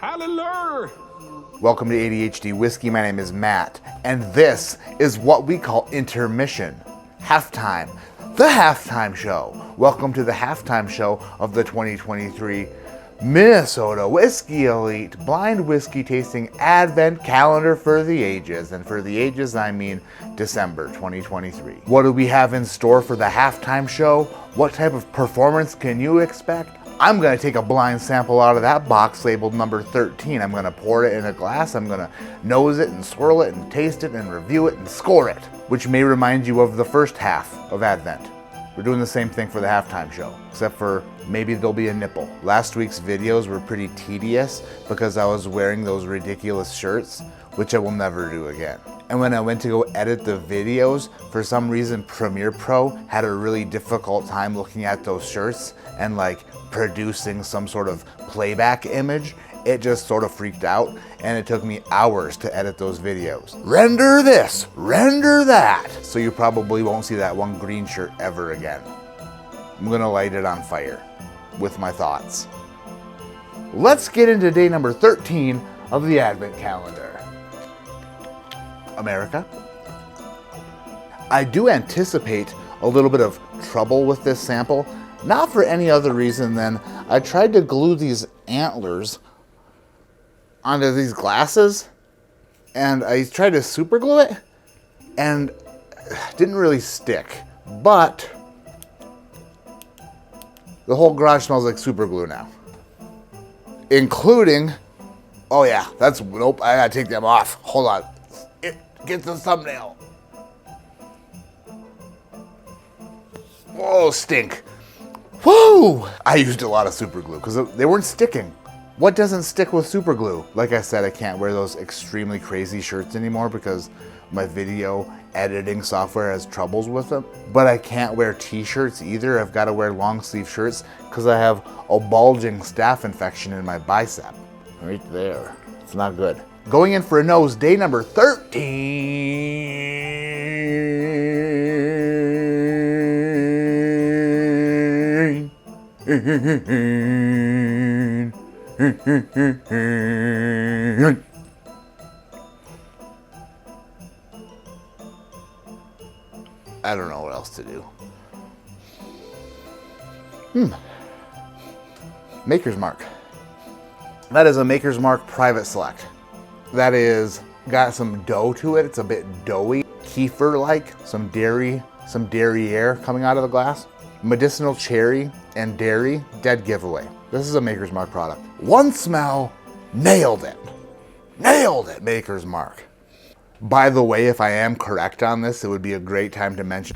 Hallelujah! Welcome to ADHD Whiskey. My name is Matt, and this is what we call intermission, halftime, the halftime show. Welcome to the halftime show of the 2023 Minnesota Whiskey Elite Blind Whiskey Tasting Advent Calendar for the Ages. And for the ages, I mean December 2023. What do we have in store for the halftime show? What type of performance can you expect? I'm going to take a blind sample out of that box labeled number 13. I'm going to pour it in a glass. I'm going to nose it and swirl it and taste it and review it and score it, which may remind you of the first half of Advent. We're doing the same thing for the halftime show, except for maybe there'll be a nipple. Last week's videos were pretty tedious because I was wearing those ridiculous shirts, which I will never do again. And when I went to go edit the videos, for some reason Premiere Pro had a really difficult time looking at those shirts and like producing some sort of playback image. It just sort of freaked out, and it took me hours to edit those videos. Render this, render that. So you probably won't see that one green shirt ever again. I'm gonna light it on fire with my thoughts. Let's get into day number 13 of the Advent calendar. America. I do anticipate a little bit of trouble with this sample, not for any other reason than I tried to glue these antlers onto these glasses, and I tried to super glue it, and it didn't really stick, but the whole garage smells like super glue now. Including, oh yeah, nope, I gotta take them off. Hold on. Get the thumbnail. Whoa, stink. Whoa! I used a lot of super glue because they weren't sticking. What doesn't stick with super glue? Like I said, I can't wear those extremely crazy shirts anymore because my video editing software has troubles with them. But I can't wear t-shirts either. I've got to wear long sleeve shirts because I have a bulging staph infection in my bicep. Right there. It's not good. Going in for a nose, day number 13. I don't know what else to do. Maker's Mark. That is a Maker's Mark Private Select. That is got some dough to it. It's a bit doughy, kefir-like, some Derriere coming out of the glass. Medicinal cherry and dairy, dead giveaway. This is a Maker's Mark product. One smell, nailed it. Nailed it, Maker's Mark. By the way, if I am correct on this, it would be a great time to mention.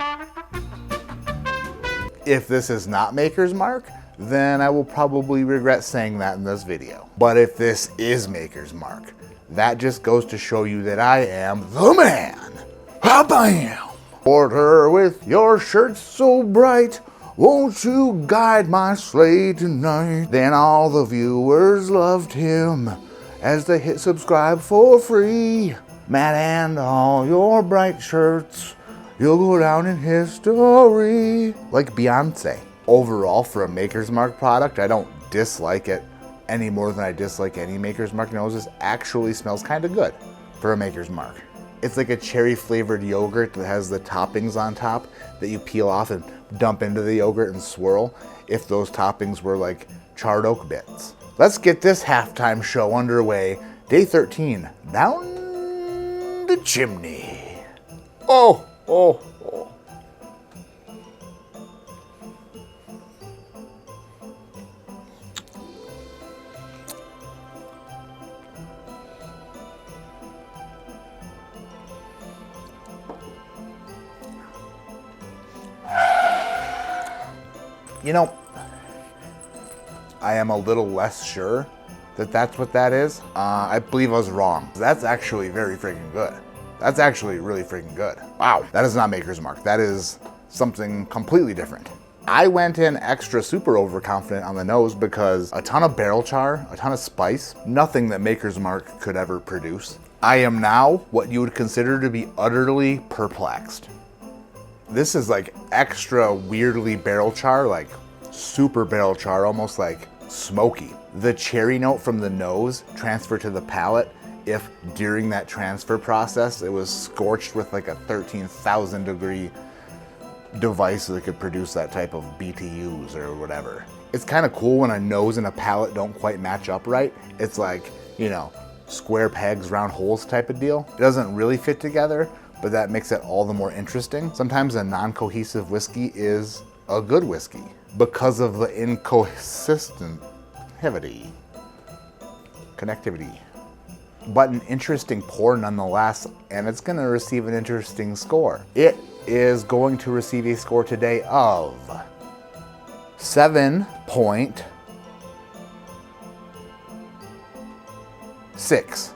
If this is not Maker's Mark, then I will probably regret saying that in this video. But if this is Maker's Mark, that just goes to show you that I am the man. Bam! Porter, with your shirt so bright, won't you guide my sleigh tonight? Then all the viewers loved him as they hit subscribe for free. Matt, and all your bright shirts, you'll go down in history. Like Beyonce. Overall, for a Maker's Mark product, I don't dislike it any more than I dislike any Maker's Mark noses. Actually smells kind of good for a Maker's Mark. It's like a cherry flavored yogurt that has the toppings on top that you peel off and dump into the yogurt and swirl, if those toppings were like charred oak bits. Let's get this halftime show underway. Day 13, down the chimney. Oh. You know, I am a little less sure that that's what that is. I believe I was wrong. That's actually very freaking good. That's actually really freaking good. Wow, that is not Maker's Mark. That is something completely different. I went in extra super overconfident on the nose because a ton of barrel char, a ton of spice, nothing that Maker's Mark could ever produce. I am now what you would consider to be utterly perplexed. This is like extra weirdly barrel char, like super barrel char, almost like smoky. the cherry note from the nose transfer to the palate if during that transfer process it was scorched with like a 13,000 degree device that could produce that type of BTUs or whatever. It's kind of cool when a nose and a palate don't quite match up right. It's like, you know, square pegs, round holes type of deal. It doesn't really fit together, but that makes it all the more interesting. Sometimes a non-cohesive whiskey is a good whiskey because of the connectivity. But an interesting pour nonetheless, and it's gonna receive an interesting score. It is going to receive a score today of 7.6.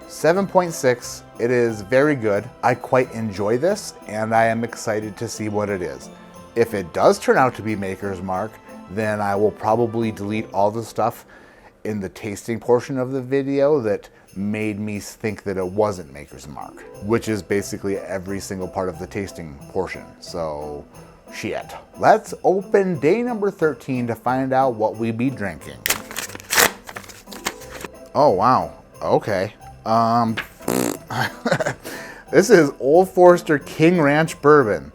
7.6. It is very good. I quite enjoy this, and I am excited to see what it is. If it does turn out to be Maker's Mark, then I will probably delete all the stuff in the tasting portion of the video that made me think that it wasn't Maker's Mark, which is basically every single part of the tasting portion. So, shit. Let's open day number 13 to find out what we be drinking. Oh, wow. Okay. This is Old Forester King Ranch Bourbon.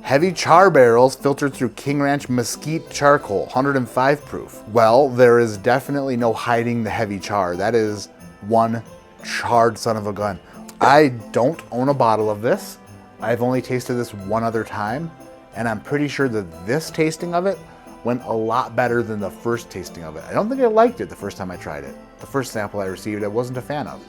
Heavy char barrels filtered through King Ranch mesquite charcoal, 105 proof. Well, there is definitely no hiding the heavy char. That is one charred son of a gun. I don't own a bottle of this. I've only tasted this one other time, and I'm pretty sure that this tasting of it went a lot better than the first tasting of it. I don't think I liked it the first time I tried it. The first sample I received, I wasn't a fan of.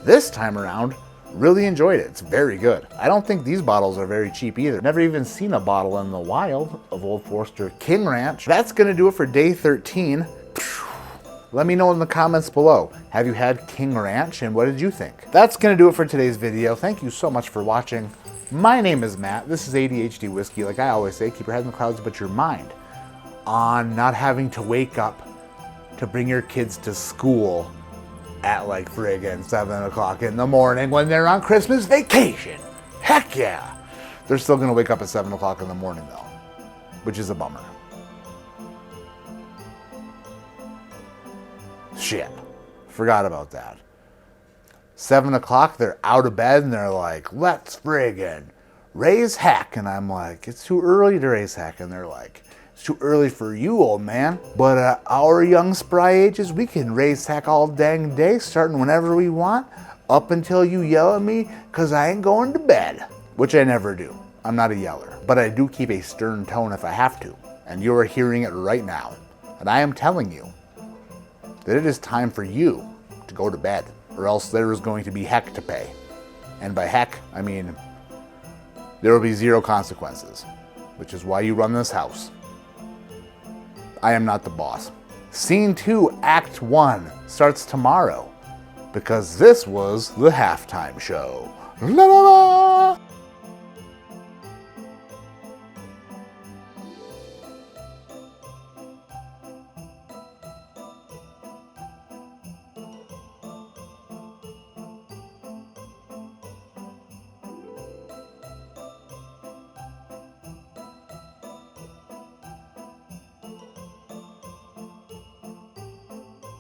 This time around, really enjoyed it. It's very good. I don't think these bottles are very cheap either. Never even seen a bottle in the wild of Old Forester King Ranch. That's gonna do it for day 13. Let me know in the comments below. Have you had King Ranch and what did you think? That's gonna do it for today's video. Thank you so much for watching. My name is Matt. This is ADHD Whiskey. Like I always say, keep your head in the clouds but your mind on not having to wake up to bring your kids to school at like friggin' 7 o'clock in the morning when they're on Christmas vacation. Heck yeah. They're still gonna wake up at 7 o'clock in the morning though, which is a bummer. Shit, forgot about that. 7 o'clock, they're out of bed and they're like, let's friggin' raise heck. And I'm like, it's too early to raise heck. And they're like, it's too early for you, old man. But at our young spry ages, we can raise heck all dang day, starting whenever we want, up until you yell at me, cause I ain't going to bed. Which I never do. I'm not a yeller. But I do keep a stern tone if I have to. And you are hearing it right now. And I am telling you that it is time for you to go to bed, or else there is going to be heck to pay. And by heck, I mean, there will be zero consequences, which is why you run this house. I am not the boss. Scene 2, Act 1 starts tomorrow, because this was the halftime show. La la la!